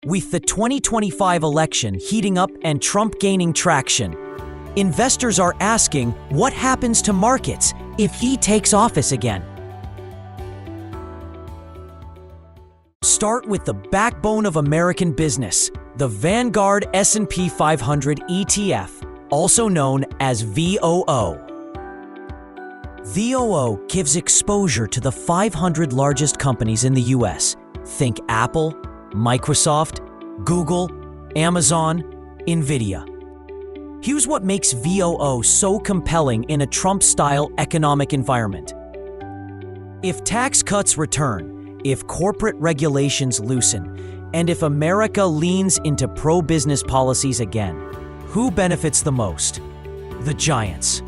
With the 2025 election heating up and Trump gaining traction, investors are asking what happens to markets if he takes office again. Start with the backbone of American business, the Vanguard S&P 500 ETF, also known as VOO. VOO gives exposure to the 500 largest companies in the US. Think Apple, Microsoft, Google, Amazon, Nvidia. Here's what makes VOO so compelling in a Trump-style economic environment. If tax cuts return, if corporate regulations loosen, and if America leans into pro-business policies again, who benefits the most? The giants.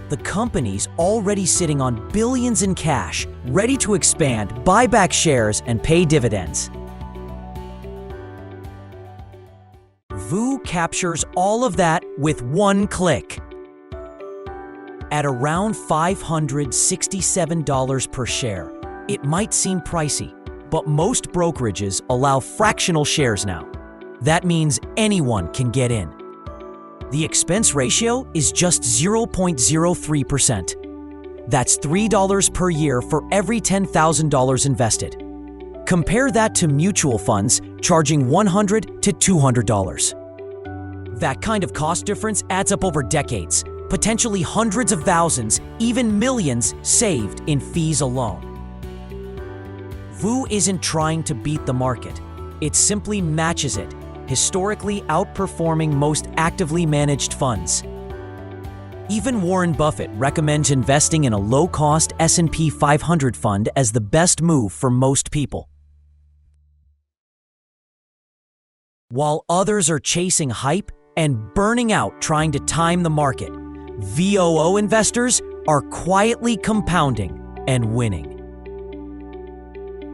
The companies already sitting on billions in cash, ready to expand, buy back shares, and pay dividends. VOO captures all of that with one click. At around $567 per share, it might seem pricey, but most brokerages allow fractional shares now. That means anyone can get in. The expense ratio is just 0.03%. That's $3 per year for every $10,000 invested. Compare that to mutual funds charging $100 to $200. That kind of cost difference adds up over decades, potentially hundreds of thousands, even millions saved in fees alone. VOO isn't trying to beat the market. It simply matches it, historically outperforming most actively managed funds. Even Warren Buffett recommends investing in a low-cost S&P 500 fund as the best move for most people. While others are chasing hype and burning out trying to time the market, VOO investors are quietly compounding and winning.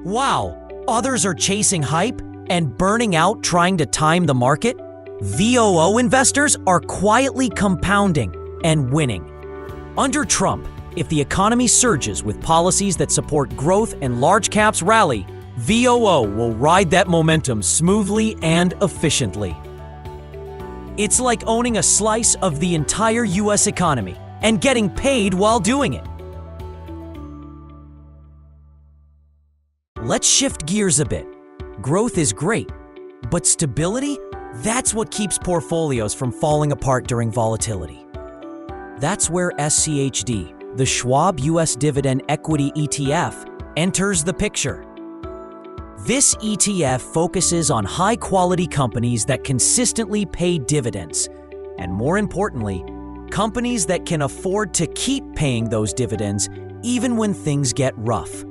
Wow! Others are chasing hype and burning out trying to time the market? VOO investors are quietly compounding and winning. Under Trump, if the economy surges with policies that support growth and large caps rally, VOO will ride that momentum smoothly and efficiently. It's like owning a slice of the entire US economy and getting paid while doing it. Let's shift gears a bit. Growth is great, but stability? That's what keeps portfolios from falling apart during volatility. That's where SCHD, the Schwab US Dividend Equity ETF, enters the picture. This ETF focuses on high-quality companies that consistently pay dividends, and more importantly, companies that can afford to keep paying those dividends even when things get rough.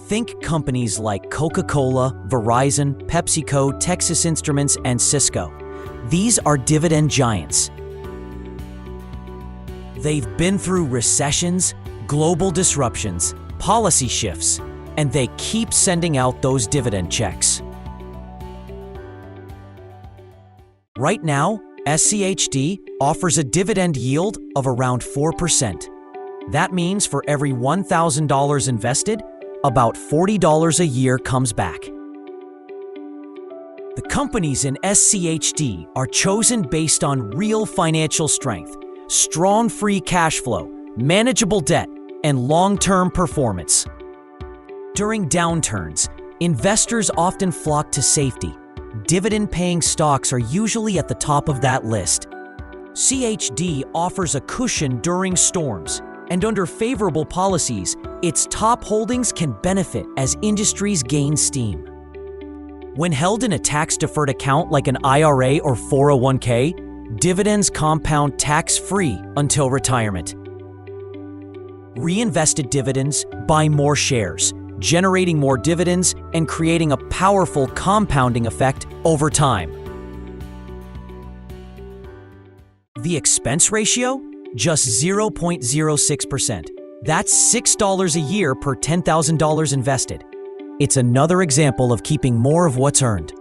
Think companies like Coca-Cola, Verizon, PepsiCo, Texas Instruments, and Cisco. These are dividend giants. They've been through recessions, global disruptions, policy shifts, and they keep sending out those dividend checks. Right now, SCHD offers a dividend yield of around 4%. That means for every $1,000 invested, about $40 a year comes back. The companies in SCHD are chosen based on real financial strength, strong free cash flow, manageable debt, and long-term performance. During downturns, investors often flock to safety. Dividend-paying stocks are usually at the top of that list. CHD offers a cushion during storms, and under favorable policies, its top holdings can benefit as industries gain steam. When held in a tax-deferred account like an IRA or 401k, dividends compound tax-free until retirement. Reinvested dividends buy more shares, generating more dividends and creating a powerful compounding effect over time. The expense ratio? Just 0.06%. That's $6 a year per $10,000 invested. It's another example of keeping more of what's earned.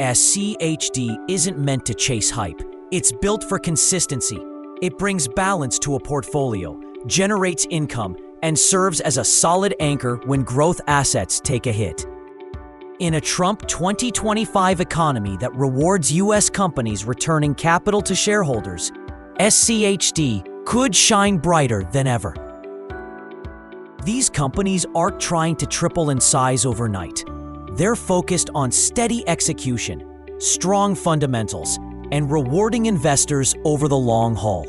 SCHD isn't meant to chase hype. It's built for consistency. It brings balance to a portfolio, generates income, and serves as a solid anchor when growth assets take a hit. In a Trump 2025 economy that rewards U.S. companies returning capital to shareholders, SCHD could shine brighter than ever. These companies aren't trying to triple in size overnight. They're focused on steady execution, strong fundamentals, and rewarding investors over the long haul.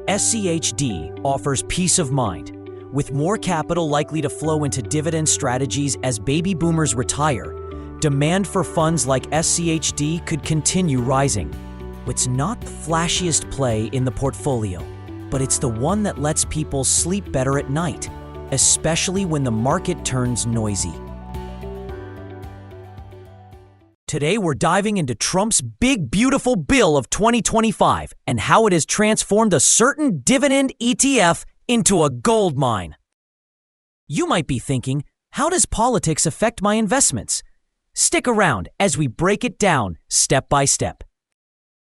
SCHD offers peace of mind, with more capital likely to flow into dividend strategies as baby boomers retire. Demand for funds like SCHD could continue rising. It's not the flashiest play in the portfolio, but it's the one that lets people sleep better at night, especially when the market turns noisy. Today, we're diving into Trump's big, beautiful bill of 2025 and how it has transformed a certain dividend ETF into a gold mine. You might be thinking, how does politics affect my investments? Stick around as we break it down step by step.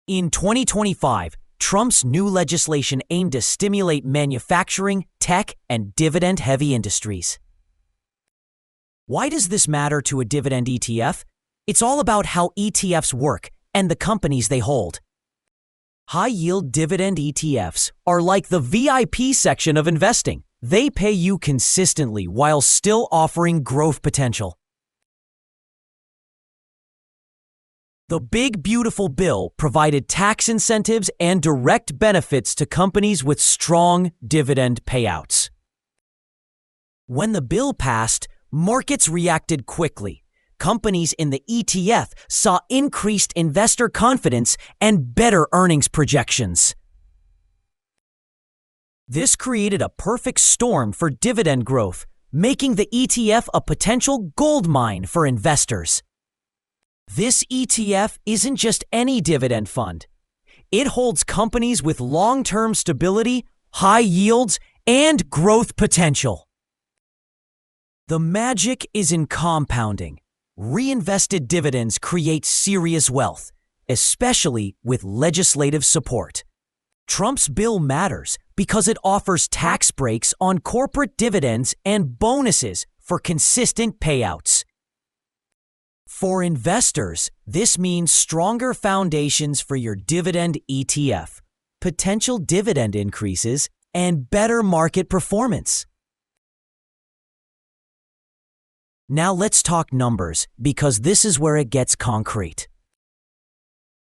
In 2025, Trump's new legislation aimed to stimulate manufacturing, tech, and dividend-heavy industries. Why does this matter to a dividend ETF? It's all about how ETFs work and the companies they hold. High-yield dividend ETFs are like the VIP section of investing. They pay you consistently while still offering growth potential. The big, beautiful bill provided tax incentives and direct benefits to companies with strong dividend payouts. When the bill passed, markets reacted quickly. Companies in the ETF saw increased investor confidence and better earnings projections. This created a perfect storm for dividend growth, making the ETF a potential gold mine for investors. This ETF isn't just any dividend fund. It holds companies with long-term stability, high yields, and growth potential. The magic is in compounding. Reinvested dividends create serious wealth, especially with legislative support. Trump's bill matters because it offers tax breaks on corporate dividends and bonuses for consistent payouts. For investors, this means stronger foundations for your dividend ETF, potential dividend increases, and better market performance. Now let's talk numbers, because this is where it gets concrete.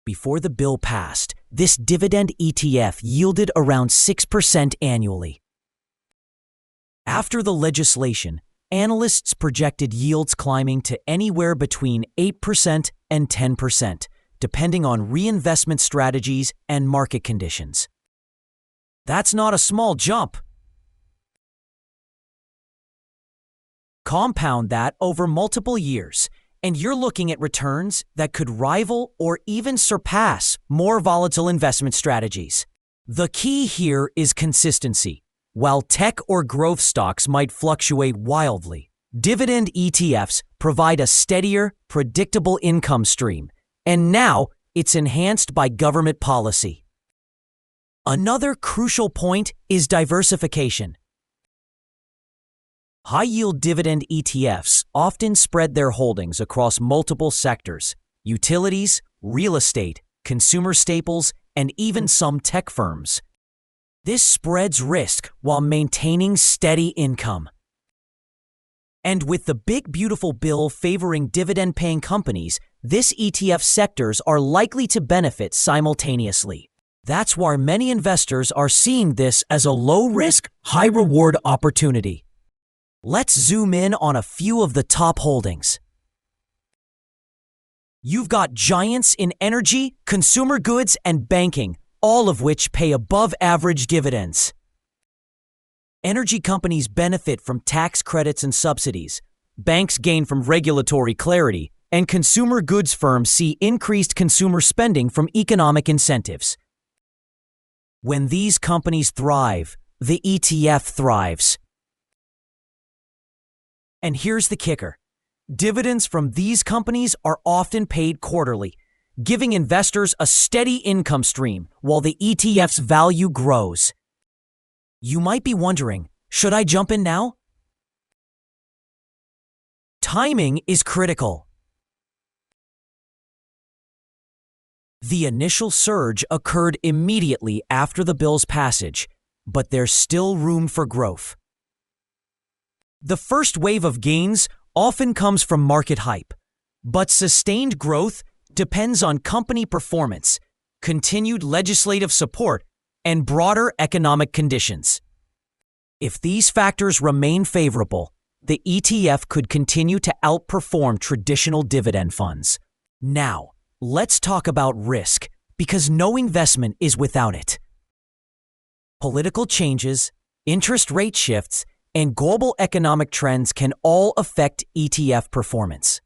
Before the bill passed, this dividend ETF yielded around 6% annually. After the legislation, analysts projected yields climbing to anywhere between 8% and 10%, depending on reinvestment strategies and market conditions. That's not a small jump. Compound that over multiple years, and you're looking at returns that could rival or even surpass more volatile investment strategies. The key here is consistency. While tech or growth stocks might fluctuate wildly, dividend ETFs provide a steadier, predictable income stream, and now it's enhanced by government policy. Another crucial point is diversification. High-yield dividend ETFs often spread their holdings across multiple sectors: utilities, real estate, consumer staples, and even some tech firms. This spreads risk while maintaining steady income. And with the big, beautiful bill favoring dividend-paying companies, this ETF sectors are likely to benefit simultaneously. That's why many investors are seeing this as a low-risk, high-reward opportunity. Let's zoom in on a few of the top holdings. You've got giants in energy, consumer goods, and banking, all of which pay above-average dividends. Energy companies benefit from tax credits and subsidies. Banks gain from regulatory clarity, and consumer goods firms see increased consumer spending from economic incentives. When these companies thrive, the ETF thrives. And here's the kicker. Dividends from these companies are often paid quarterly, giving investors a steady income stream while the ETF's value grows. You might be wondering, should I jump in now? Timing is critical. The initial surge occurred immediately after the bill's passage, but there's still room for growth. The first wave of gains often comes from market hype, but sustained growth depends on company performance, continued legislative support, and broader economic conditions. If these factors remain favorable, the ETF could continue to outperform traditional dividend funds. Now, let's talk about risk, because no investment is without it. Political changes, interest rate shifts, and global economic trends can all affect ETF performance.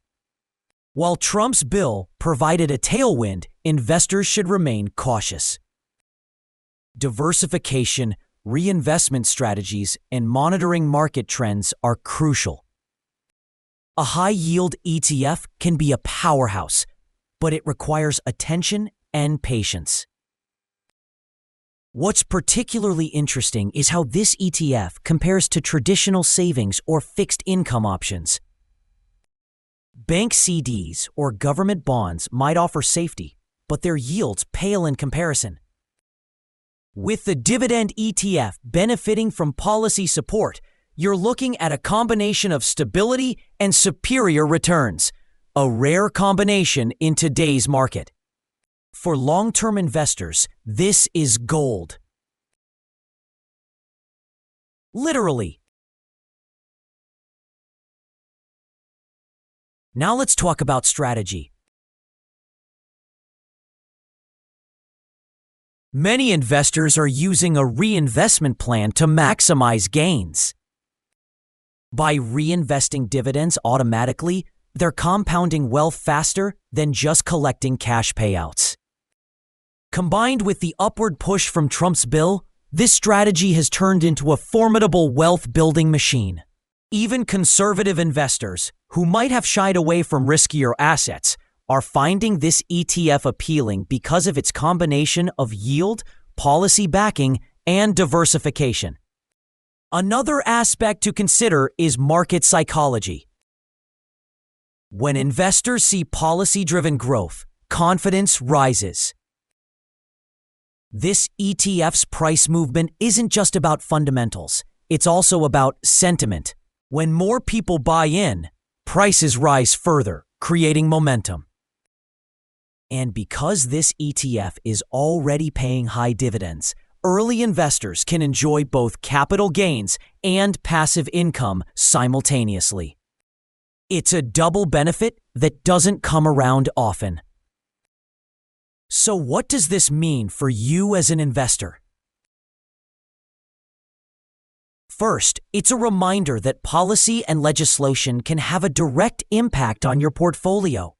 While Trump's bill provided a tailwind, investors should remain cautious. Diversification, reinvestment strategies, and monitoring market trends are crucial. A high-yield ETF can be a powerhouse, but it requires attention and patience. What's particularly interesting is how this ETF compares to traditional savings or fixed income options. Bank CDs or government bonds might offer safety, but their yields pale in comparison. With the dividend ETF benefiting from policy support, you're looking at a combination of stability and superior returns, a rare combination in today's market. For long-term investors, this is gold. Literally. Now let's talk about strategy. Many investors are using a reinvestment plan to maximize gains. By reinvesting dividends automatically, they're compounding wealth faster than just collecting cash payouts. Combined with the upward push from Trump's bill, this strategy has turned into a formidable wealth-building machine. Even conservative investors, who might have shied away from riskier assets, are finding this ETF appealing because of its combination of yield, policy backing, and diversification. Another aspect to consider is market psychology. When investors see policy-driven growth, confidence rises. This ETF's price movement isn't just about fundamentals, it's also about sentiment. When more people buy in, prices rise further, creating momentum. And because this ETF is already paying high dividends, early investors can enjoy both capital gains and passive income simultaneously. It's a double benefit that doesn't come around often. So what does this mean for you as an investor? First, it's a reminder that policy and legislation can have a direct impact on your portfolio.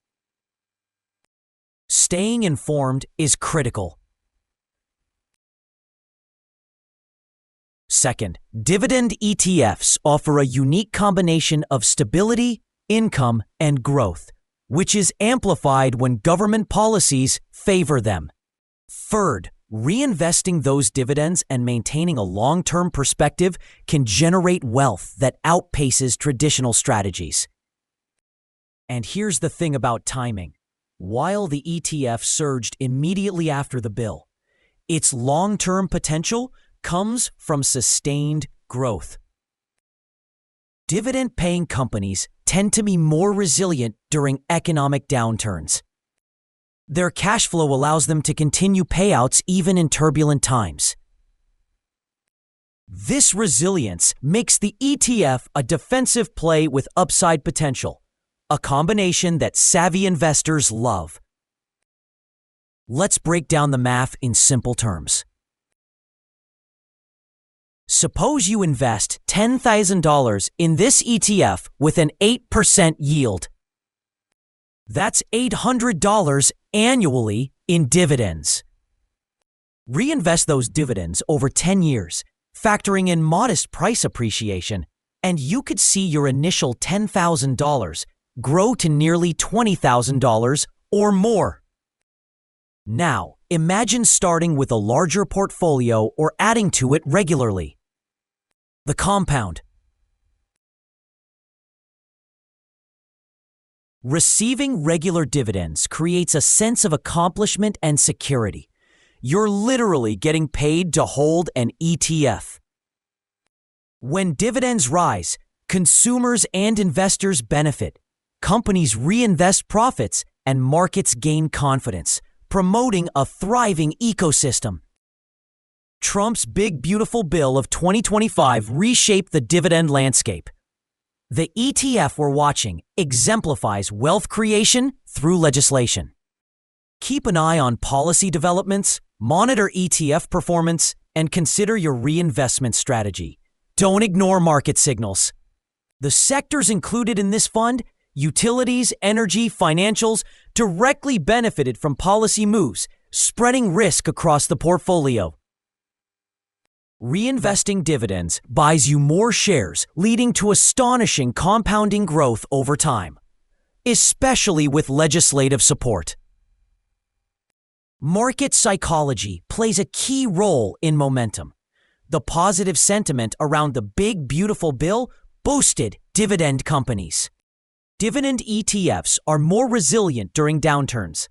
Staying informed is critical. Second, dividend ETFs offer a unique combination of stability, income, and growth, which is amplified when government policies favor them. Third, reinvesting those dividends and maintaining a long-term perspective can generate wealth that outpaces traditional strategies. And here's the thing about timing. While the ETF surged immediately after the bill, its long-term potential comes from sustained growth. Dividend-paying companies tend to be more resilient during economic downturns. Their cash flow allows them to continue payouts even in turbulent times. This resilience makes the ETF a defensive play with upside potential, a combination that savvy investors love. Let's break down the math in simple terms. Suppose you invest $10,000 in this ETF with an 8% yield. That's $800 annually in dividends. Reinvest those dividends over 10 years, factoring in modest price appreciation, and you could see your initial $10,000 grow to nearly $20,000 or more. Now, imagine starting with a larger portfolio or adding to it regularly. The compound. Receiving regular dividends creates a sense of accomplishment and security. You're literally getting paid to hold an ETF. When dividends rise, consumers and investors benefit. Companies reinvest profits and markets gain confidence, promoting a thriving ecosystem. Trump's Big Beautiful Bill of 2025 reshaped the dividend landscape. The ETF we're watching exemplifies wealth creation through legislation. Keep an eye on policy developments, monitor ETF performance, and consider your reinvestment strategy. Don't ignore market signals. The sectors included in this fund, utilities, energy, financials, directly benefited from policy moves, spreading risk across the portfolio. Reinvesting dividends buys you more shares, leading to astonishing compounding growth over time, especially with legislative support. Market psychology plays a key role in momentum. The positive sentiment around the Big Beautiful Bill boosted dividend companies. Dividend ETFs are more resilient during downturns.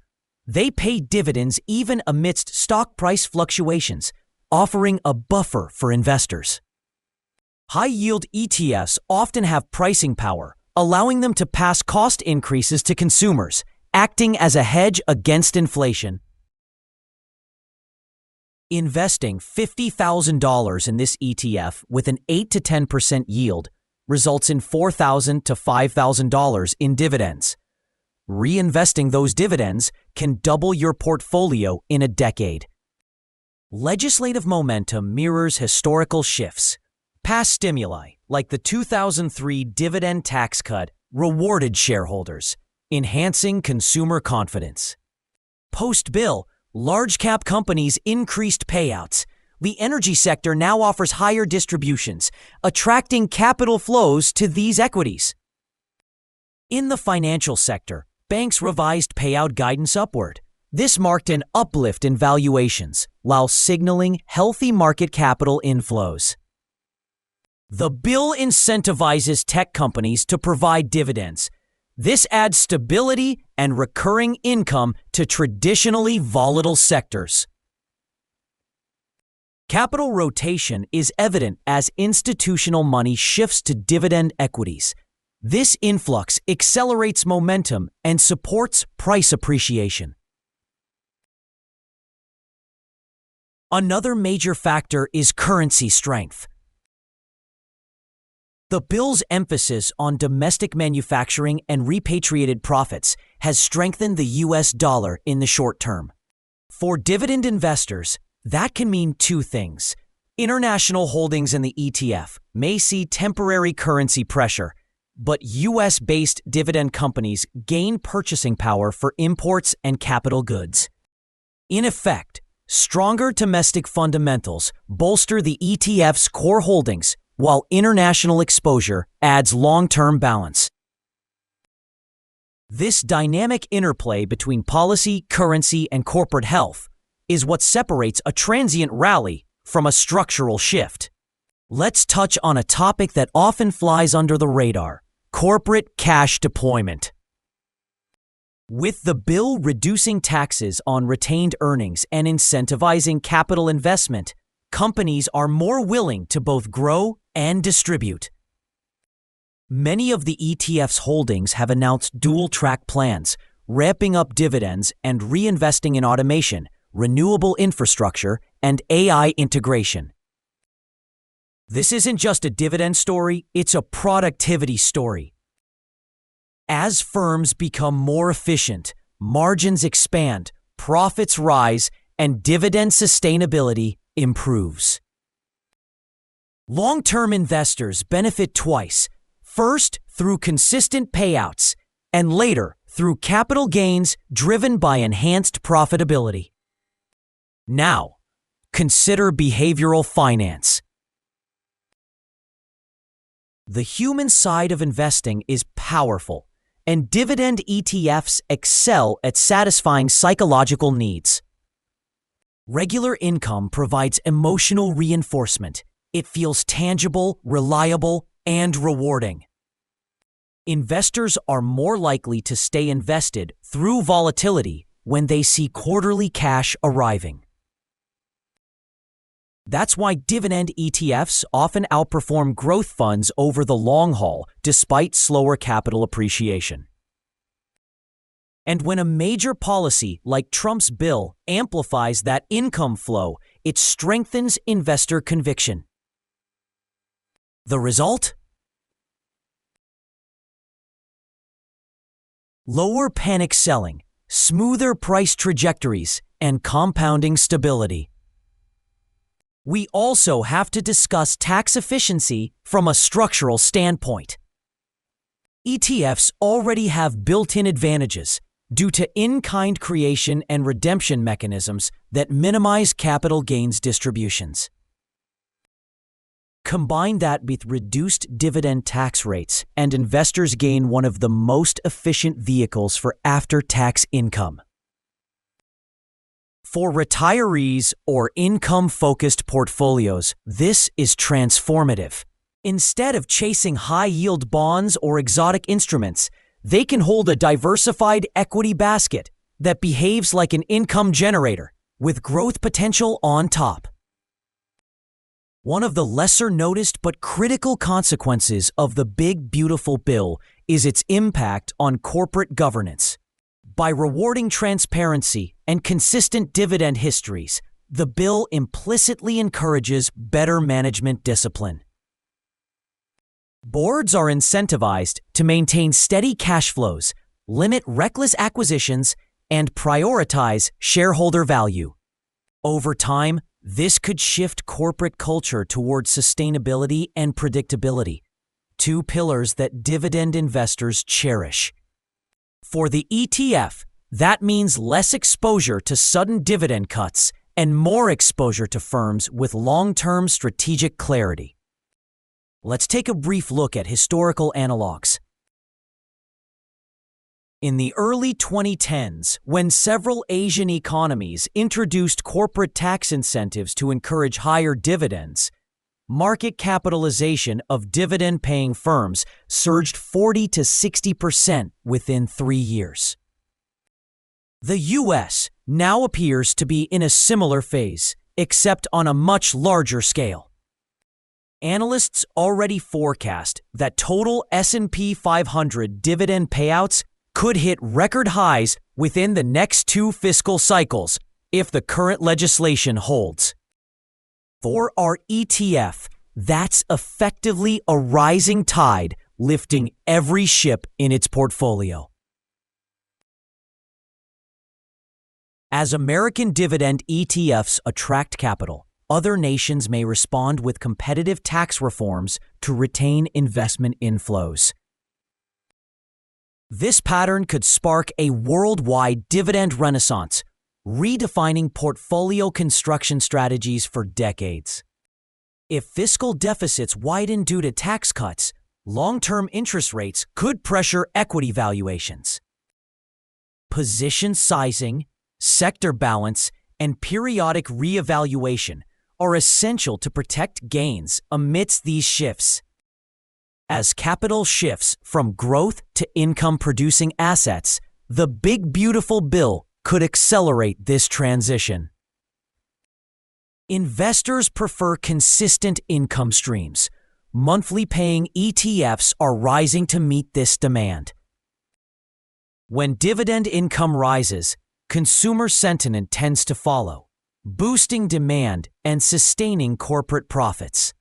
They pay dividends even amidst stock price fluctuations, offering a buffer for investors. High-yield ETFs often have pricing power, allowing them to pass cost increases to consumers, acting as a hedge against inflation. Investing $50,000 in this ETF with an 8 to 10% yield results in $4,000 to $5,000 in dividends. Reinvesting those dividends can double your portfolio in a decade. Legislative momentum mirrors historical shifts. Past stimuli, like the 2003 dividend tax cut, rewarded shareholders, enhancing consumer confidence. Post-bill, large-cap companies increased payouts. The energy sector now offers higher distributions, attracting capital flows to these equities. In the financial sector, banks revised payout guidance upward. This marked an uplift in valuations, while signaling healthy market capital inflows. The bill incentivizes tech companies to provide dividends. This adds stability and recurring income to traditionally volatile sectors. Capital rotation is evident as institutional money shifts to dividend equities. This influx accelerates momentum and supports price appreciation. Another major factor is currency strength. The bill's emphasis on domestic manufacturing and repatriated profits has strengthened the US dollar in the short term. For dividend investors, that can mean two things. International holdings in the ETF may see temporary currency pressure, but US-based dividend companies gain purchasing power for imports and capital goods. In effect, stronger domestic fundamentals bolster the ETF's core holdings, while international exposure adds long-term balance. This dynamic interplay between policy, currency, and corporate health is what separates a transient rally from a structural shift. Let's touch on a topic that often flies under the radar: corporate cash deployment. With the bill reducing taxes on retained earnings and incentivizing capital investment, companies are more willing to both grow and distribute. Many of the ETF's holdings have announced dual-track plans, ramping up dividends and reinvesting in automation, renewable infrastructure, and AI integration. This isn't just a dividend story, it's a productivity story. As firms become more efficient, margins expand, profits rise, and dividend sustainability improves. Long-term investors benefit twice: first, through consistent payouts, and later, through capital gains driven by enhanced profitability. Now, consider behavioral finance. The human side of investing is powerful, and dividend ETFs excel at satisfying psychological needs. Regular income provides emotional reinforcement. It feels tangible, reliable, and rewarding. Investors are more likely to stay invested through volatility when they see quarterly cash arriving. That's why dividend ETFs often outperform growth funds over the long haul, despite slower capital appreciation. And when a major policy like Trump's bill amplifies that income flow, it strengthens investor conviction. The result? Lower panic selling, smoother price trajectories, and compounding stability. We also have to discuss tax efficiency from a structural standpoint. ETFs already have built-in advantages due to in-kind creation and redemption mechanisms that minimize capital gains distributions. Combine that with reduced dividend tax rates, and investors gain one of the most efficient vehicles for after-tax income. For retirees or income-focused portfolios, this is transformative. Instead of chasing high-yield bonds or exotic instruments, they can hold a diversified equity basket that behaves like an income generator, with growth potential on top. One of the lesser noticed but critical consequences of the Big Beautiful Bill is its impact on corporate governance. By rewarding transparency and consistent dividend histories, the bill implicitly encourages better management discipline. Boards are incentivized to maintain steady cash flows, limit reckless acquisitions, and prioritize shareholder value. Over time, this could shift corporate culture towards sustainability and predictability, two pillars that dividend investors cherish. For the ETF, that means less exposure to sudden dividend cuts and more exposure to firms with long-term strategic clarity. Let's take a brief look at historical analogs. In the early 2010s, when several Asian economies introduced corporate tax incentives to encourage higher dividends, market capitalization of dividend-paying firms surged 40 to 60% within 3 years. The U.S. now appears to be in a similar phase, except on a much larger scale. Analysts already forecast that total S&P 500 dividend payouts could hit record highs within the next 2 fiscal cycles if the current legislation holds. For our ETF, that's effectively a rising tide lifting every ship in its portfolio. As American dividend ETFs attract capital, other nations may respond with competitive tax reforms to retain investment inflows. This pattern could spark a worldwide dividend renaissance, redefining portfolio construction strategies for decades. If fiscal deficits widen due to tax cuts, long-term interest rates could pressure equity valuations. Position sizing, sector balance, and periodic reevaluation are essential to protect gains amidst these shifts. As capital shifts from growth to income-producing assets, the Big Beautiful Bill could accelerate this transition. Investors prefer consistent income streams. Monthly paying ETFs are rising to meet this demand. When dividend income rises, consumer sentiment tends to follow, boosting demand and sustaining corporate profits.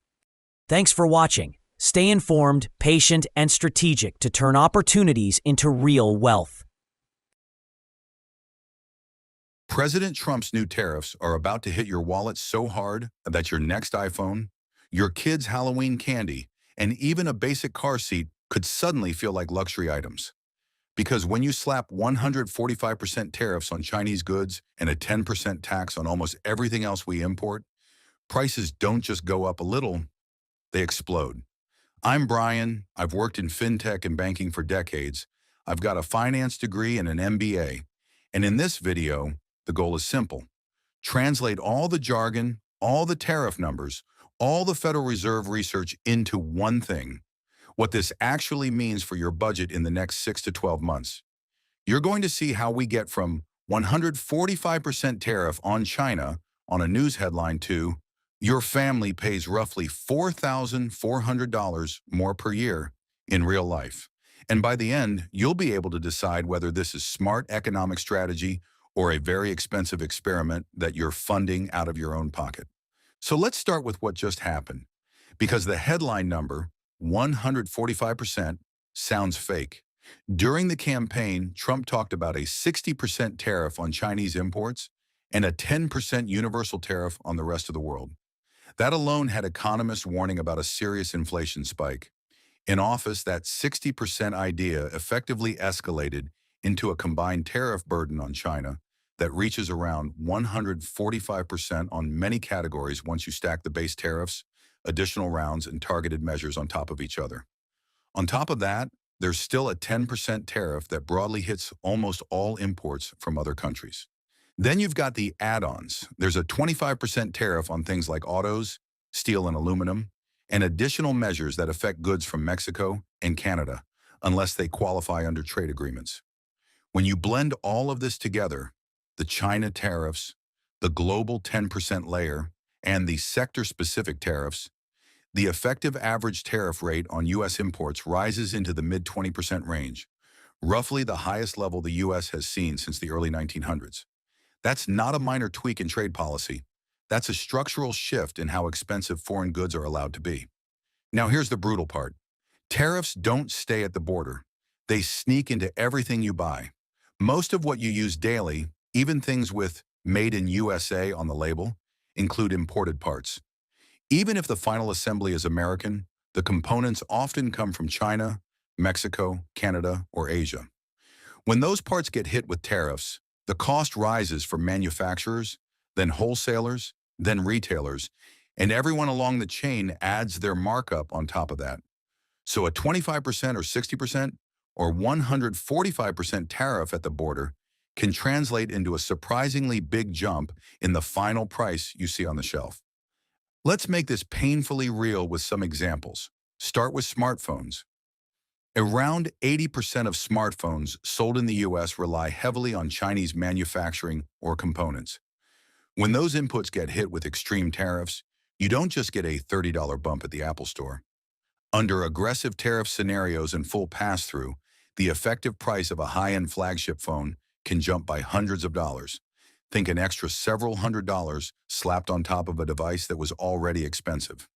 Thanks for watching. Stay informed, patient, and strategic to turn opportunities into real wealth. President Trump's new tariffs are about to hit your wallet so hard that your next iPhone, your kid's Halloween candy, and even a basic car seat could suddenly feel like luxury items. Because when you slap 145% tariffs on Chinese goods and a 10% tax on almost everything else we import, prices don't just go up a little, they explode. I'm Brian. I've worked in fintech and banking for decades. I've got a finance degree and an MBA. And in this video, the goal is simple. Translate all the jargon, all the tariff numbers, all the Federal Reserve research into one thing. what this actually means for your budget in the next 6 to 12 months. You're going to see how we get from 145% tariff on China on a news headline to your family pays roughly $4,400 more per year in real life. And by the end, you'll be able to decide whether this is smart economic strategy or a very expensive experiment that you're funding out of your own pocket. So let's start with what just happened, because the headline number, 145%, sounds fake. During the campaign, Trump talked about a 60% tariff on Chinese imports and a 10% universal tariff on the rest of the world. That alone had economists warning about a serious inflation spike. In office, that 60% idea effectively escalated into a combined tariff burden on China that reaches around 145% on many categories once you stack the base tariffs, additional rounds, and targeted measures on top of each other. On top of that, there's still a 10% tariff that broadly hits almost all imports from other countries. Then you've got the add-ons. There's a 25% tariff on things like autos, steel and aluminum, and additional measures that affect goods from Mexico and Canada, unless they qualify under trade agreements. When you blend all of this together, the China tariffs, the global 10% layer, and the sector-specific tariffs, the effective average tariff rate on U.S. imports rises into the mid-20% range, roughly the highest level the U.S. has seen since the early 1900s. That's not a minor tweak in trade policy. That's a structural shift in how expensive foreign goods are allowed to be. Now here's the brutal part. Tariffs don't stay at the border. They sneak into everything you buy. Most of what you use daily, even things with "Made in USA" on the label, include imported parts. Even if the final assembly is American, the components often come from China, Mexico, Canada, or Asia. When those parts get hit with tariffs, the cost rises for manufacturers, then wholesalers, then retailers, and everyone along the chain adds their markup on top of that. So a 25% or 60% or 145% tariff at the border can translate into a surprisingly big jump in the final price you see on the shelf. Let's make this painfully real with some examples. Start with smartphones. Around 80% of smartphones sold in the US rely heavily on Chinese manufacturing or components. When those inputs get hit with extreme tariffs, you don't just get a $30 bump at the Apple Store. Under aggressive tariff scenarios and full pass-through, the effective price of a high-end flagship phone can jump by hundreds of dollars. Think an extra several $100s slapped on top of a device that was already expensive.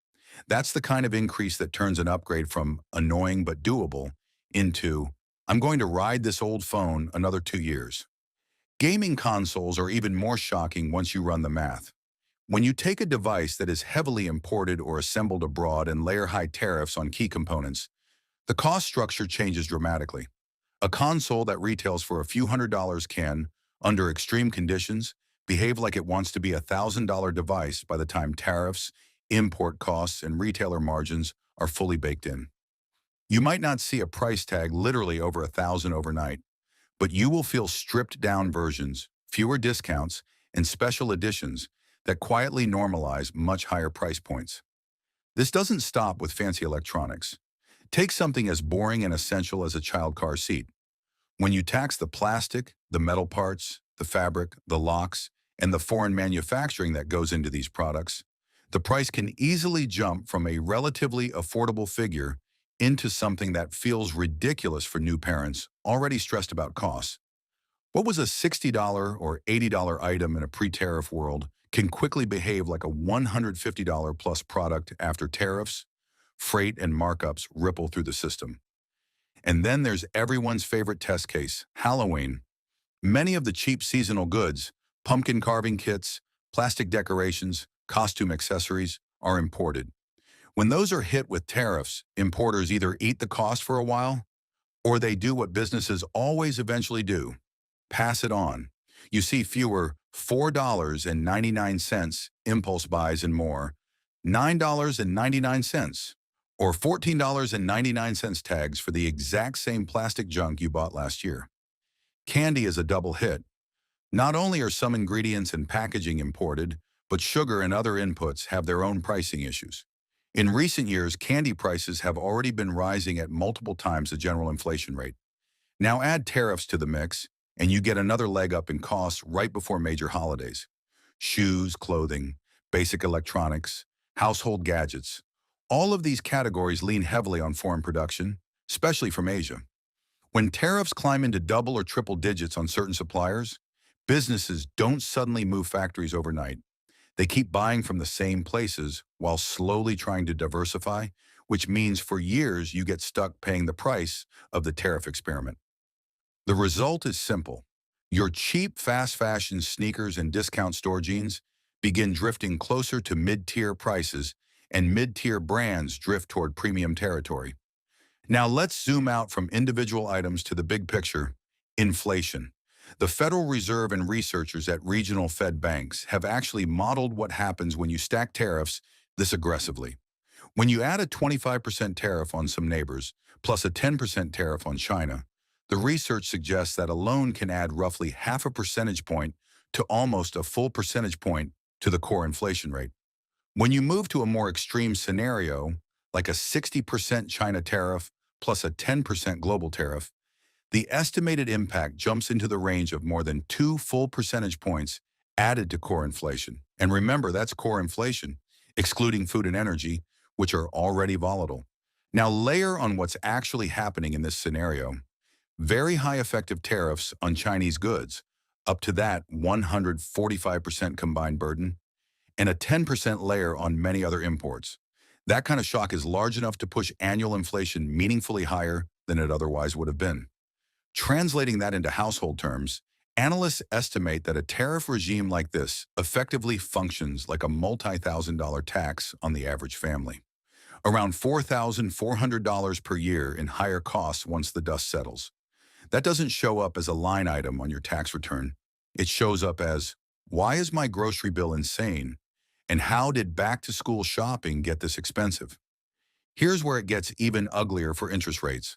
That's the kind of increase that turns an upgrade from annoying but doable into, I'm going to ride this old phone another 2 years. Gaming consoles are even more shocking once you run the math. When you take a device that is heavily imported or assembled abroad and layer high tariffs on key components, the cost structure changes dramatically. A console that retails for a few $100s can, under extreme conditions, behave like it wants to be a $1,000 device by the time tariffs, import costs, and retailer margins are fully baked in. You might not see a price tag literally over $1,000 overnight, but you will feel stripped-down versions, fewer discounts, and special editions that quietly normalize much higher price points. This doesn't stop with fancy electronics. Take something as boring and essential as a child car seat. When you tax the plastic, the metal parts, the fabric, the locks, and the foreign manufacturing that goes into these products, the price can easily jump from a relatively affordable figure into something that feels ridiculous for new parents already stressed about costs. What was a $60 or $80 item in a pre-tariff world can quickly behave like a $150 plus product after tariffs, freight, and markups ripple through the system. And then there's everyone's favorite test case, Halloween. Many of the cheap seasonal goods, pumpkin carving kits, plastic decorations, costume accessories, are imported. When those are hit with tariffs, importers either eat the cost for a while, or they do what businesses always eventually do: pass it on. You see fewer $4.99 impulse buys and more $9.99 or $14.99 tags for the exact same plastic junk you bought last year. Candy is a double hit. Not only are some ingredients and packaging imported, but sugar and other inputs have their own pricing issues. In recent years, candy prices have already been rising at multiple times the general inflation rate. Now add tariffs to the mix, and you get another leg up in costs right before major holidays. Shoes, clothing, basic electronics, household gadgets. All of these categories lean heavily on foreign production, especially from Asia. When tariffs climb into double or triple digits on certain suppliers, businesses don't suddenly move factories overnight. They keep buying from the same places while slowly trying to diversify, which means for years you get stuck paying the price of the tariff experiment. The result is simple. Your cheap fast fashion sneakers and discount store jeans begin drifting closer to mid-tier prices, and mid-tier brands drift toward premium territory. Now let's zoom out from individual items to the big picture: inflation. The Federal Reserve and researchers at regional Fed banks have actually modeled what happens when you stack tariffs this aggressively. When you add a 25% tariff on some neighbors, plus a 10% tariff on China, the research suggests that alone can add roughly half a percentage point to almost a full percentage point to the core inflation rate. When you move to a more extreme scenario, like a 60% China tariff plus a 10% global tariff, the estimated impact jumps into the range of more than 2 full percentage points added to core inflation. And remember, that's core inflation, excluding food and energy, which are already volatile. Now layer on what's actually happening in this scenario: very high effective tariffs on Chinese goods, up to that 145% combined burden, and a 10% layer on many other imports. That kind of shock is large enough to push annual inflation meaningfully higher than it otherwise would have been. Translating that into household terms, analysts estimate that a tariff regime like this effectively functions like a multi-thousand-dollar tax on the average family. Around $4,400 per year in higher costs once the dust settles. That doesn't show up as a line item on your tax return. It shows up as, why is my grocery bill insane? And how did back-to-school shopping get this expensive? Here's where it gets even uglier for interest rates.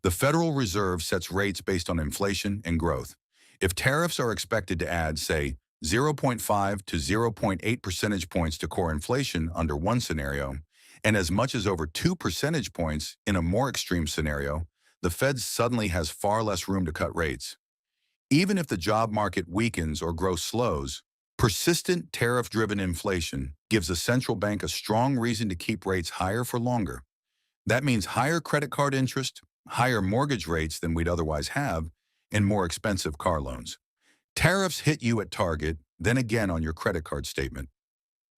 The Federal Reserve sets rates based on inflation and growth. If tariffs are expected to add, say, 0.5 to 0.8 percentage points to core inflation under one scenario, and as much as over 2 percentage points in a more extreme scenario, the Fed suddenly has far less room to cut rates. Even if the job market weakens or growth slows, persistent tariff-driven inflation gives a central bank a strong reason to keep rates higher for longer. That means higher credit card interest, higher mortgage rates than we'd otherwise have, and more expensive car loans. Tariffs hit you at target, then again on your credit card statement.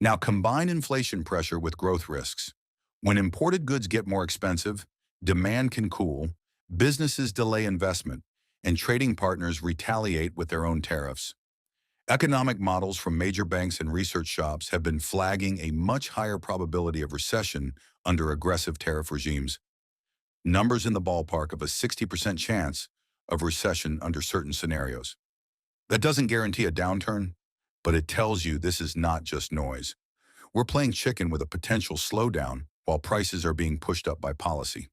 Now combine inflation pressure with growth risks. When imported goods get more expensive, demand can cool, businesses delay investment, and trading partners retaliate with their own tariffs. Economic models from major banks and research shops have been flagging a much higher probability of recession under aggressive tariff regimes. Numbers in the ballpark of a 60% chance of recession under certain scenarios. That doesn't guarantee a downturn, but it tells you this is not just noise. We're playing chicken with a potential slowdown while prices are being pushed up by policy.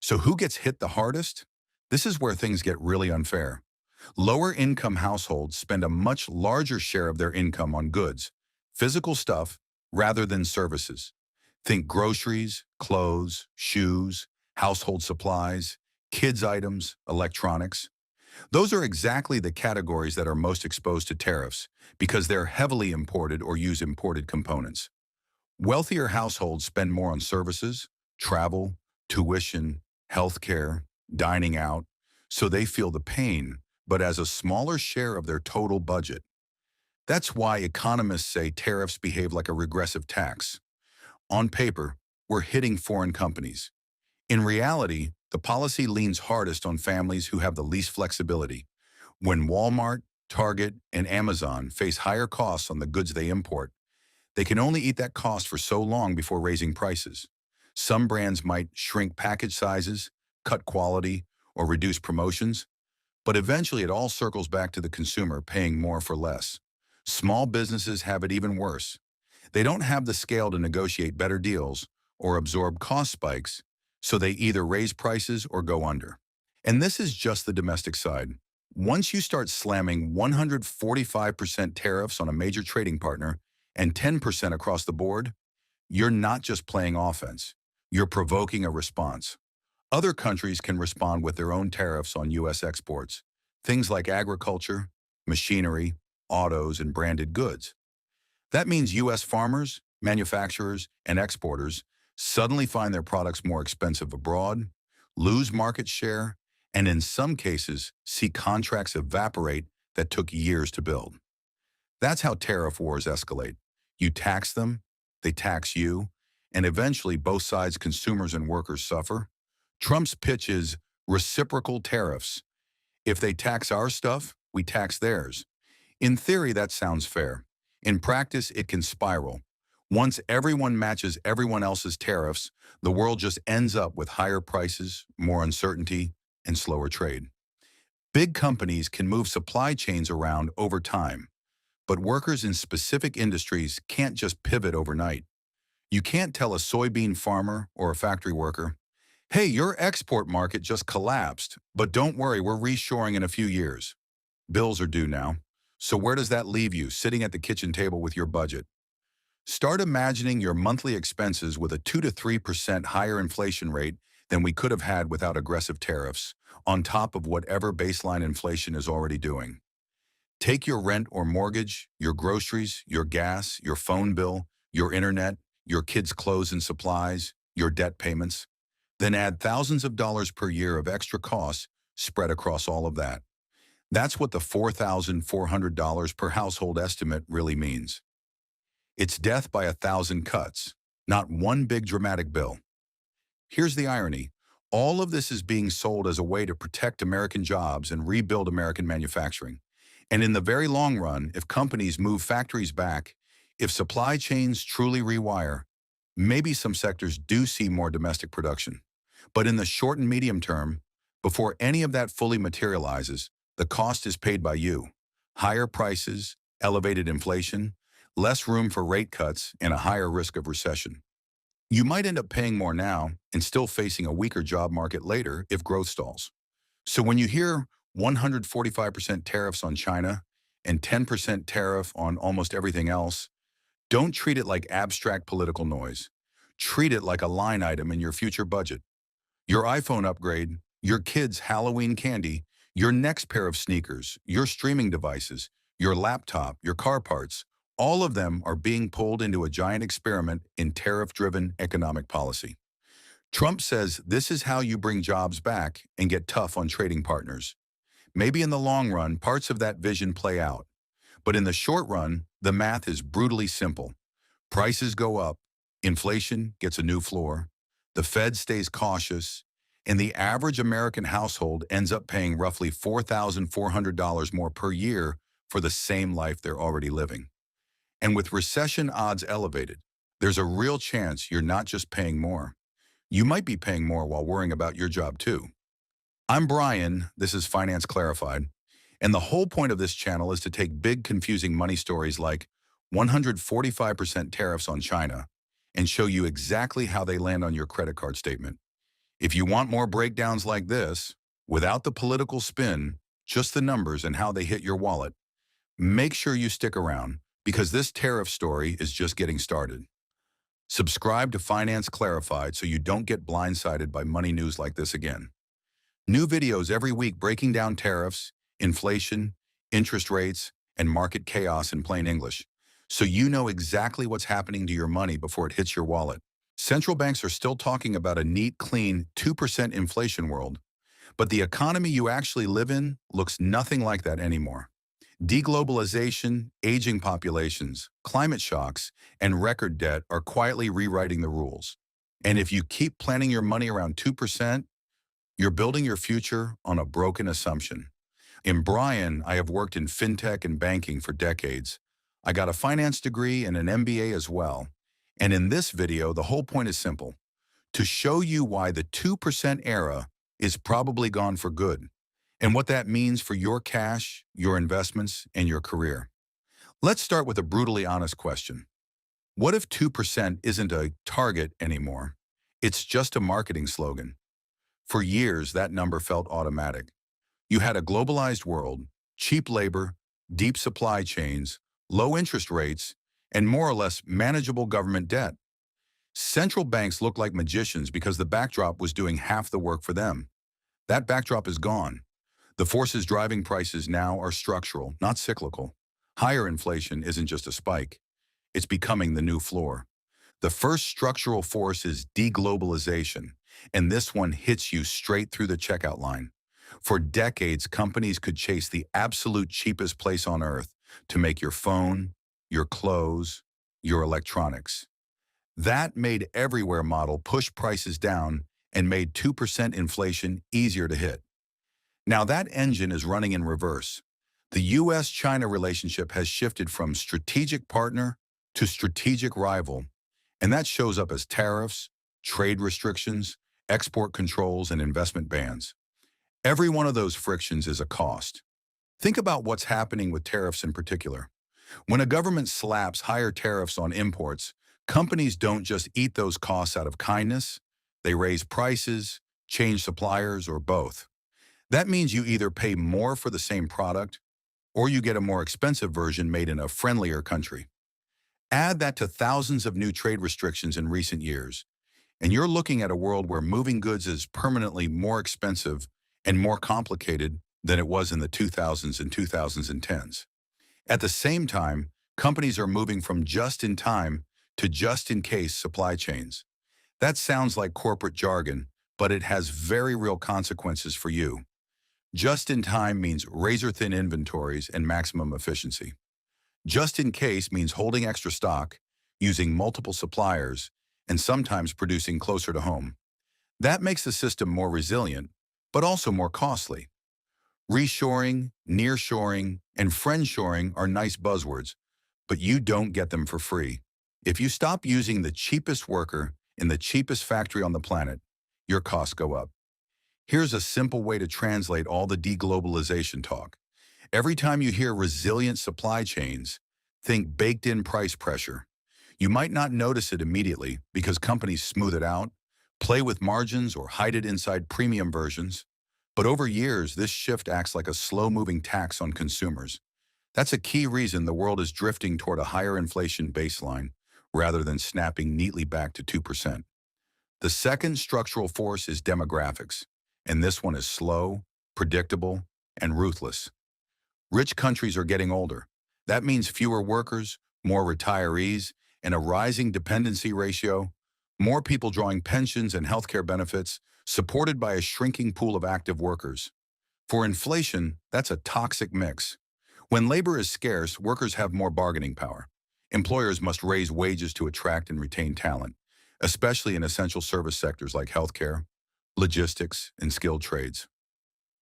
So who gets hit the hardest? This is where things get really unfair. Lower-income households spend a much larger share of their income on goods, physical stuff, rather than services. Think groceries, clothes, shoes, household supplies, kids' items, electronics. Those are exactly the categories that are most exposed to tariffs because they're heavily imported or use imported components. Wealthier households spend more on services, travel, tuition, healthcare, dining out, so they feel the pain, but as a smaller share of their total budget. That's why economists say tariffs behave like a regressive tax. On paper, we're hitting foreign companies. In reality, the policy leans hardest on families who have the least flexibility. When Walmart, Target, and Amazon face higher costs on the goods they import, they can only eat that cost for so long before raising prices. Some brands might shrink package sizes, cut quality, or reduce promotions, but eventually it all circles back to the consumer paying more for less. Small businesses have it even worse. They don't have the scale to negotiate better deals or absorb cost spikes, so they either raise prices or go under. And this is just the domestic side. Once you start slamming 145% tariffs on a major trading partner and 10% across the board, you're not just playing offense. You're provoking a response. Other countries can respond with their own tariffs on U.S. exports, things like agriculture, machinery, autos, and branded goods. That means U.S. farmers, manufacturers, and exporters suddenly find their products more expensive abroad, lose market share, and in some cases, see contracts evaporate that took years to build. That's how tariff wars escalate. You tax them, they tax you, and eventually both sides, consumers and workers, suffer. Trump's pitch is reciprocal tariffs. If they tax our stuff, we tax theirs. In theory, that sounds fair. In practice, it can spiral. Once everyone matches everyone else's tariffs, the world just ends up with higher prices, more uncertainty, and slower trade. Big companies can move supply chains around over time, but workers in specific industries can't just pivot overnight. You can't tell a soybean farmer or a factory worker, hey, your export market just collapsed, but don't worry, we're reshoring in a few years. Bills are due now. So where does that leave you, sitting at the kitchen table with your budget? Start imagining your monthly expenses with a 2 to 3% higher inflation rate than we could have had without aggressive tariffs, on top of whatever baseline inflation is already doing. Take your rent or mortgage, your groceries, your gas, your phone bill, your internet, your kids' clothes and supplies, your debt payments. Then add thousands of dollars per year of extra costs spread across all of that. That's what the $4,400 per household estimate really means. It's death by 1,000 cuts, not one big dramatic bill. Here's the irony. All of this is being sold as a way to protect American jobs and rebuild American manufacturing. And in the very long run, if companies move factories back, if supply chains truly rewire, maybe some sectors do see more domestic production. But in the short and medium term, before any of that fully materializes, the cost is paid by you. Higher prices, elevated inflation, less room for rate cuts, and a higher risk of recession. You might end up paying more now and still facing a weaker job market later if growth stalls. So when you hear 145% tariffs on China and 10% tariff on almost everything else, don't treat it like abstract political noise. Treat it like a line item in your future budget. Your iPhone upgrade, your kids' Halloween candy, your next pair of sneakers, your streaming devices, your laptop, your car parts, all of them are being pulled into a giant experiment in tariff-driven economic policy. Trump says this is how you bring jobs back and get tough on trading partners. Maybe in the long run, parts of that vision play out. But in the short run, the math is brutally simple. Prices go up, inflation gets a new floor, the Fed stays cautious, and the average American household ends up paying roughly $4,400 more per year for the same life they're already living. And with recession odds elevated, there's a real chance you're not just paying more. You might be paying more while worrying about your job too. I'm Brian, this is Finance Clarified, and the whole point of this channel is to take big confusing money stories like 145% tariffs on China and show you exactly how they land on your credit card statement. If you want more breakdowns like this, without the political spin, just the numbers and how they hit your wallet, make sure you stick around because this tariff story is just getting started. Subscribe to Finance Clarified so you don't get blindsided by money news like this again. New videos every week breaking down tariffs, inflation, interest rates, and market chaos in plain English, so you know exactly what's happening to your money before it hits your wallet. Central banks are still talking about a neat, clean 2% inflation world, but the economy you actually live in looks nothing like that anymore. Deglobalization, aging populations, climate shocks, and record debt are quietly rewriting the rules. And if you keep planning your money around 2%, you're building your future on a broken assumption. In Brian, I have worked in fintech and banking for decades. I got a finance degree and an MBA as well. And in this video, the whole point is simple: to show you why the 2% era is probably gone for good, and what that means for your cash, your investments, and your career. Let's start with a brutally honest question. What if 2% isn't a target anymore? It's just a marketing slogan. For years, that number felt automatic. You had a globalized world, cheap labor, deep supply chains, low interest rates, and more or less manageable government debt. Central banks look like magicians because the backdrop was doing half the work for them. That backdrop is gone. The forces driving prices now are structural, not cyclical. Higher inflation isn't just a spike. It's becoming the new floor. The first structural force is deglobalization, and this one hits you straight through the checkout line. For decades, companies could chase the absolute cheapest place on earth to make your phone, your clothes, your electronics. That made everywhere model push prices down and made 2% inflation easier to hit. Now that engine is running in reverse. The US-China relationship has shifted from strategic partner to strategic rival, and that shows up as tariffs, trade restrictions, export controls, and investment bans. Every one of those frictions is a cost. Think about what's happening with tariffs in particular. When a government slaps higher tariffs on imports, companies don't just eat those costs out of kindness. They raise prices, change suppliers, or both. That means you either pay more for the same product or you get a more expensive version made in a friendlier country. Add that to thousands of new trade restrictions in recent years, and you're looking at a world where moving goods is permanently more expensive and more complicated than it was in the 2000s and 2010s. At the same time, companies are moving from just-in-time to just-in-case supply chains. That sounds like corporate jargon, but it has very real consequences for you. Just-in-time means razor-thin inventories and maximum efficiency. Just-in-case means holding extra stock, using multiple suppliers, and sometimes producing closer to home. That makes the system more resilient, but also more costly. Reshoring, nearshoring, and friendshoring are nice buzzwords, but you don't get them for free. If you stop using the cheapest worker in the cheapest factory on the planet, your costs go up. Here's a simple way to translate all the deglobalization talk. Every time you hear resilient supply chains, think baked-in price pressure. You might not notice it immediately because companies smooth it out, play with margins, or hide it inside premium versions. But over years, this shift acts like a slow-moving tax on consumers. That's a key reason the world is drifting toward a higher inflation baseline rather than snapping neatly back to 2%. The second structural force is demographics, and this one is slow, predictable, and ruthless. Rich countries are getting older. That means fewer workers, more retirees, and a rising dependency ratio, more people drawing pensions and healthcare benefits, supported by a shrinking pool of active workers. For inflation, that's a toxic mix. When labor is scarce, workers have more bargaining power. Employers must raise wages to attract and retain talent, especially in essential service sectors like healthcare, logistics, and skilled trades.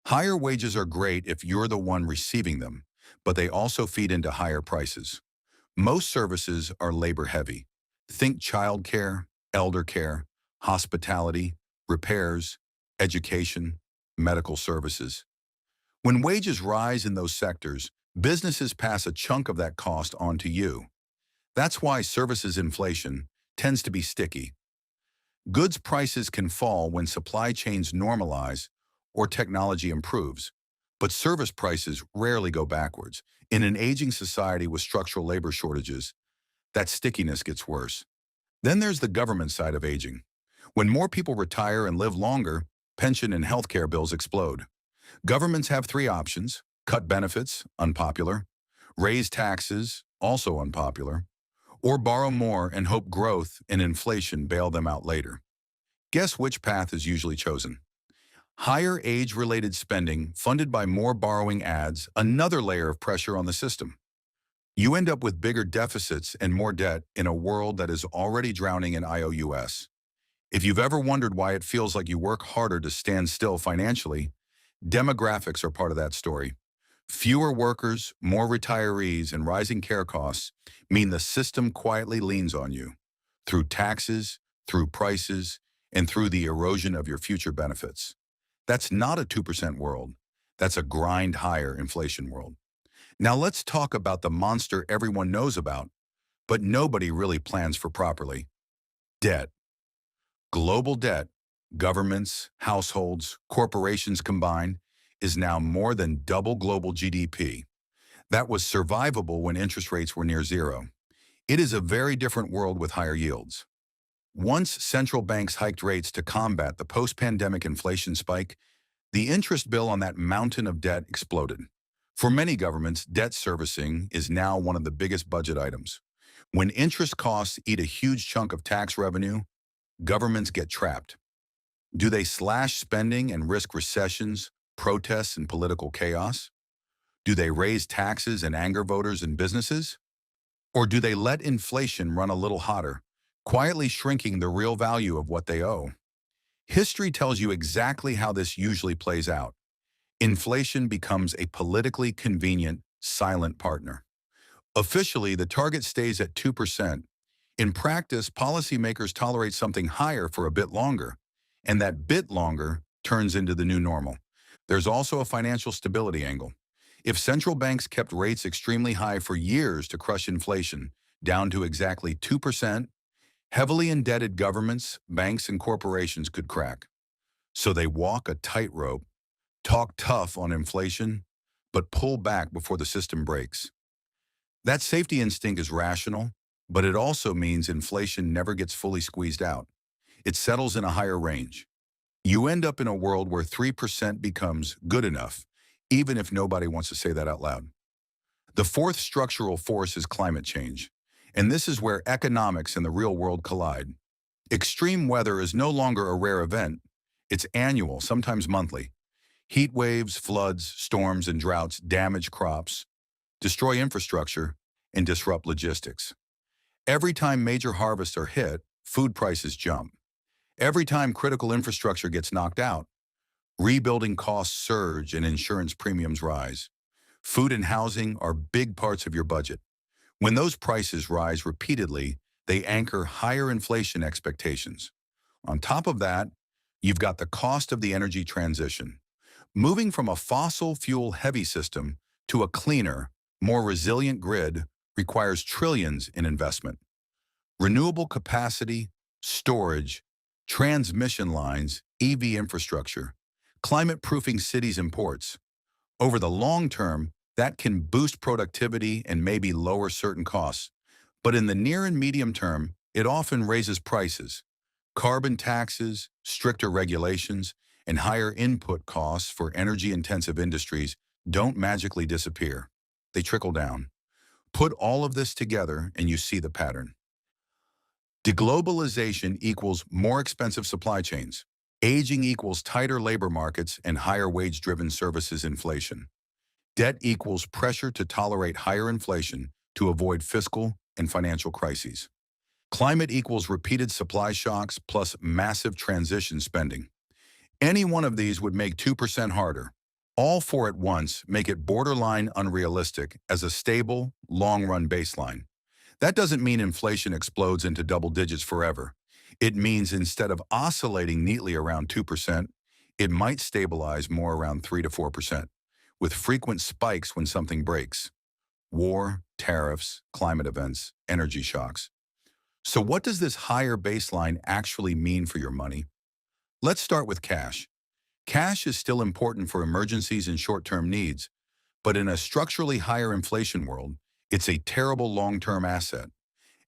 Higher wages are great if you're the one receiving them, but they also feed into higher prices. Most services are labor-heavy. Think childcare, elder care, hospitality, repairs, education, medical services. When wages rise in those sectors, businesses pass a chunk of that cost on to you. That's why services inflation tends to be sticky. Goods prices can fall when supply chains normalize or technology improves, but service prices rarely go backwards. In an aging society with structural labor shortages, that stickiness gets worse. Then there's the government side of aging. When more people retire and live longer, pension and healthcare bills explode. Governments have three options: cut benefits, unpopular; raise taxes, also unpopular; or borrow more and hope growth and inflation bail them out later. Guess which path is usually chosen? Higher age-related spending funded by more borrowing adds another layer of pressure on the system. You end up with bigger deficits and more debt in a world that is already drowning in IOUs. If you've ever wondered why it feels like you work harder to stand still financially, demographics are part of that story. Fewer workers, more retirees, and rising care costs mean the system quietly leans on you through taxes, through prices, and through the erosion of your future benefits. That's not a 2% world. That's a grind higher inflation world. Now let's talk about the monster everyone knows about, but nobody really plans for properly. Debt. Global debt, governments, households, corporations combined, is now more than double global GDP. That was survivable when interest rates were near zero. It is a very different world with higher yields. Once central banks hiked rates to combat the post-pandemic inflation spike, the interest bill on that mountain of debt exploded. For many governments, debt servicing is now one of the biggest budget items. When interest costs eat a huge chunk of tax revenue, governments get trapped. Do they slash spending and risk recessions, protests, and political chaos? Do they raise taxes and anger voters and businesses? Or do they let inflation run a little hotter, quietly shrinking the real value of what they owe? History tells you exactly how this usually plays out. Inflation becomes a politically convenient, silent partner. Officially, the target stays at 2%. In practice, policymakers tolerate something higher for a bit longer, and that bit longer turns into the new normal. There's also a financial stability angle. If central banks kept rates extremely high for years to crush inflation down to exactly 2%, heavily indebted governments, banks, and corporations could crack. So they walk a tightrope, talk tough on inflation, but pull back before the system breaks. That safety instinct is rational, but it also means inflation never gets fully squeezed out. It settles in a higher range. You end up in a world where 3% becomes good enough, even if nobody wants to say that out loud. The fourth structural force is climate change, and this is where economics and the real world collide. Extreme weather is no longer a rare event. It's annual, sometimes monthly. Heat waves, floods, storms, and droughts damage crops, destroy infrastructure, and disrupt logistics. Every time major harvests are hit, food prices jump. Every time critical infrastructure gets knocked out, rebuilding costs surge and insurance premiums rise. Food and housing are big parts of your budget. When those prices rise repeatedly, they anchor higher inflation expectations. On top of that, you've got the cost of the energy transition. Moving from a fossil fuel-heavy system to a cleaner, more resilient grid requires trillions in investment. Renewable capacity, storage, transmission lines, EV infrastructure, climate-proofing cities and ports. Over the long term, that can boost productivity and maybe lower certain costs. But in the near and medium term, it often raises prices. Carbon taxes, stricter regulations, and higher input costs for energy-intensive industries don't magically disappear. They trickle down. Put all of this together and you see the pattern. Deglobalization equals more expensive supply chains. Aging equals tighter labor markets and higher wage-driven services inflation. Debt equals pressure to tolerate higher inflation to avoid fiscal and financial crises. Climate equals repeated supply shocks plus massive transition spending. Any one of these would make 2% harder. All four at once make it borderline unrealistic as a stable, long-run baseline. That doesn't mean inflation explodes into double digits forever. It means instead of oscillating neatly around 2%, it might stabilize more around 3 to 4%, with frequent spikes when something breaks. War, tariffs, climate events, energy shocks. So what does this higher baseline actually mean for your money? Let's start with cash. Cash is still important for emergencies and short-term needs, but in a structurally higher inflation world, it's a terrible long-term asset.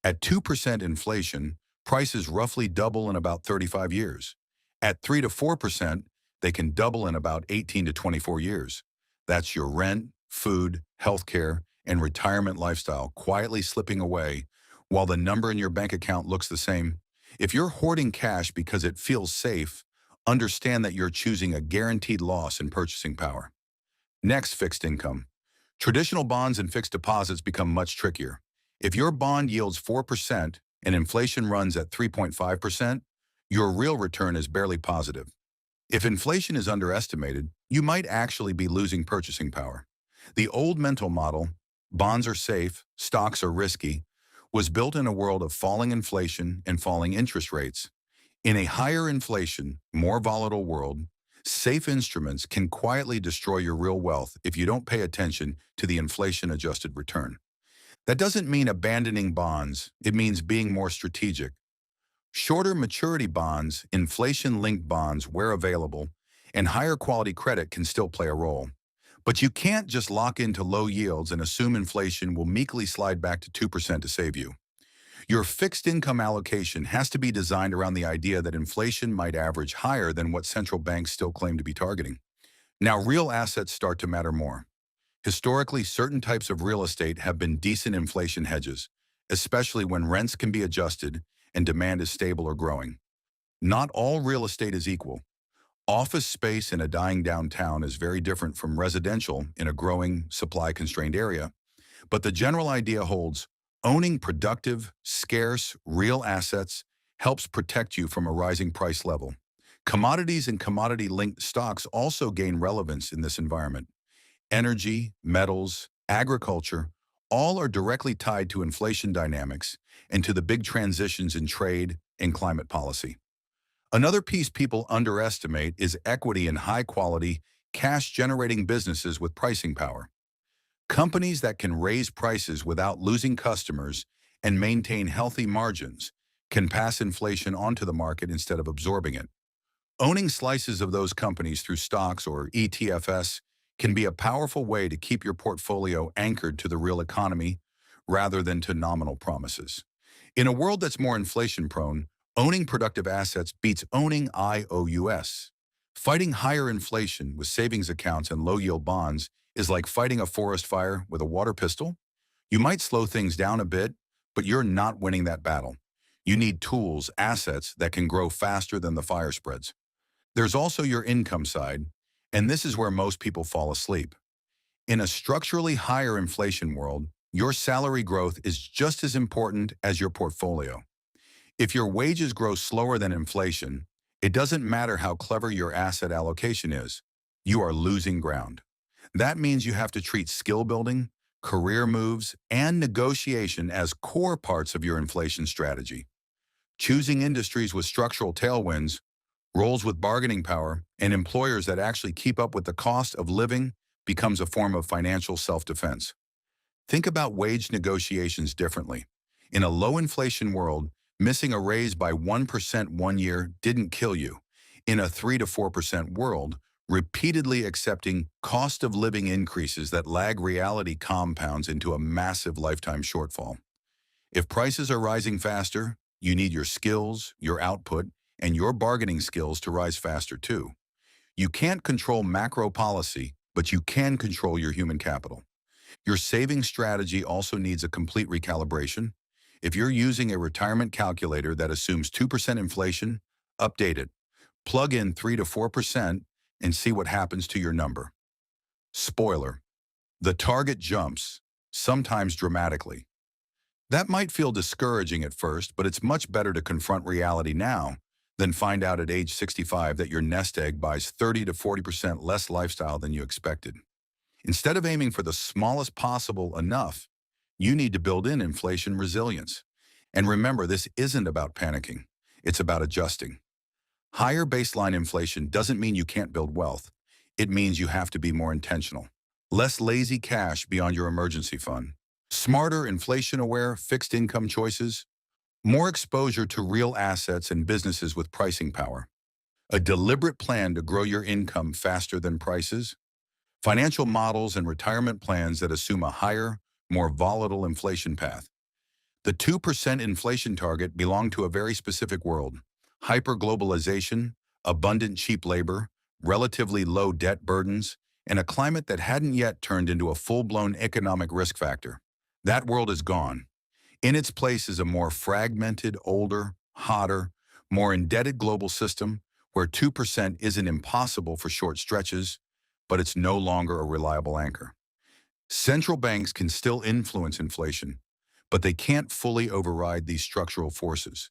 At 2% inflation, prices roughly double in about 35 years. At 3 to 4%, they can double in about 18 to 24 years. That's your rent, food, healthcare, and retirement lifestyle quietly slipping away while the number in your bank account looks the same. If you're hoarding cash because it feels safe, understand that you're choosing a guaranteed loss in purchasing power. Next, fixed income. Traditional bonds and fixed deposits become much trickier. If your bond yields 4% and inflation runs at 3.5%, your real return is barely positive. If inflation is underestimated, you might actually be losing purchasing power. The old mental model, bonds are safe, stocks are risky, was built in a world of falling inflation and falling interest rates. In a higher inflation, more volatile world, safe instruments can quietly destroy your real wealth if you don't pay attention to the inflation-adjusted return. That doesn't mean abandoning bonds, it means being more strategic. Shorter maturity bonds, inflation-linked bonds where available, and higher quality credit can still play a role. But you can't just lock into low yields and assume inflation will meekly slide back to 2% to save you. Your fixed income allocation has to be designed around the idea that inflation might average higher than what central banks still claim to be targeting. Now, real assets start to matter more. Historically, certain types of real estate have been decent inflation hedges, especially when rents can be adjusted and demand is stable or growing. Not all real estate is equal. Office space in a dying downtown is very different from residential in a growing, supply-constrained area, but the general idea holds. Owning productive, scarce, real assets helps protect you from a rising price level. Commodities and commodity-linked stocks also gain relevance in this environment. Energy, metals, agriculture, all are directly tied to inflation dynamics and to the big transitions in trade and climate policy. Another piece people underestimate is equity in high-quality, cash-generating businesses with pricing power. Companies that can raise prices without losing customers and maintain healthy margins can pass inflation onto the market instead of absorbing it. Owning slices of those companies through stocks or ETFs can be a powerful way to keep your portfolio anchored to the real economy rather than to nominal promises. In a world that's more inflation-prone, owning productive assets beats owning IOUs. Fighting higher inflation with savings accounts and low-yield bonds is like fighting a forest fire with a water pistol. You might slow things down a bit, but you're not winning that battle. You need tools, assets that can grow faster than the fire spreads. There's also your income side, and this is where most people fall asleep. In a structurally higher inflation world, your salary growth is just as important as your portfolio. If your wages grow slower than inflation, it doesn't matter how clever your asset allocation is. You are losing ground. That means you have to treat skill building, career moves, and negotiation as core parts of your inflation strategy. Choosing industries with structural tailwinds, roles with bargaining power, and employers that actually keep up with the cost of living becomes a form of financial self-defense. Think about wage negotiations differently. In a low-inflation world, missing a raise by 1% one year didn't kill you. In a 3 to 4% world, repeatedly accepting cost of living increases that lag reality compounds into a massive lifetime shortfall. If prices are rising faster, you need your skills, your output, and your bargaining skills to rise faster too. You can't control macro policy, but you can control your human capital. Your saving strategy also needs a complete recalibration. If you're using a retirement calculator that assumes 2% inflation, update it. Plug in 3 to 4% and see what happens to your number. Spoiler: the target jumps, sometimes dramatically. That might feel discouraging at first, but it's much better to confront reality now than find out at age 65 that your nest egg buys 30 to 40% less lifestyle than you expected. Instead of aiming for the smallest possible enough, you need to build in inflation resilience. And remember, this isn't about panicking. It's about adjusting. Higher baseline inflation doesn't mean you can't build wealth. It means you have to be more intentional. Less lazy cash beyond your emergency fund. Smarter, inflation-aware, fixed income choices. More exposure to real assets and businesses with pricing power. A deliberate plan to grow your income faster than prices. Financial models and retirement plans that assume a higher, more volatile inflation path. The 2% inflation target belonged to a very specific world: hyperglobalization, abundant cheap labor, relatively low debt burdens, and a climate that hadn't yet turned into a full-blown economic risk factor. That world is gone. In its place is a more fragmented, older, hotter, more indebted global system where 2% isn't impossible for short stretches, but it's no longer a reliable anchor. Central banks can still influence inflation, but they can't fully override these structural forces.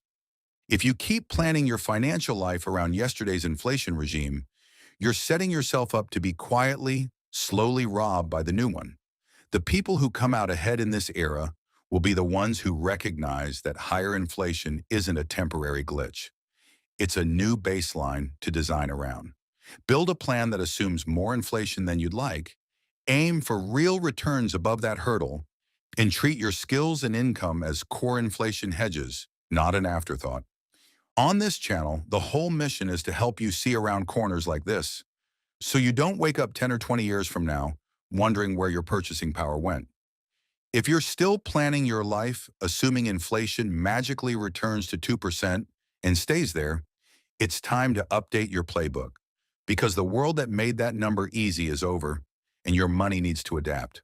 If you keep planning your financial life around yesterday's inflation regime, you're setting yourself up to be quietly, slowly robbed by the new one. The people who come out ahead in this era will be the ones who recognize that higher inflation isn't a temporary glitch. It's a new baseline to design around. Build a plan that assumes more inflation than you'd like, aim for real returns above that hurdle, and treat your skills and income as core inflation hedges, not an afterthought. On this channel, the whole mission is to help you see around corners like this, so you don't wake up 10 or 20 years from now wondering where your purchasing power went. If you're still planning your life, assuming inflation magically returns to 2% and stays there, it's time to update your playbook because the world that made that number easy is over and your money needs to adapt.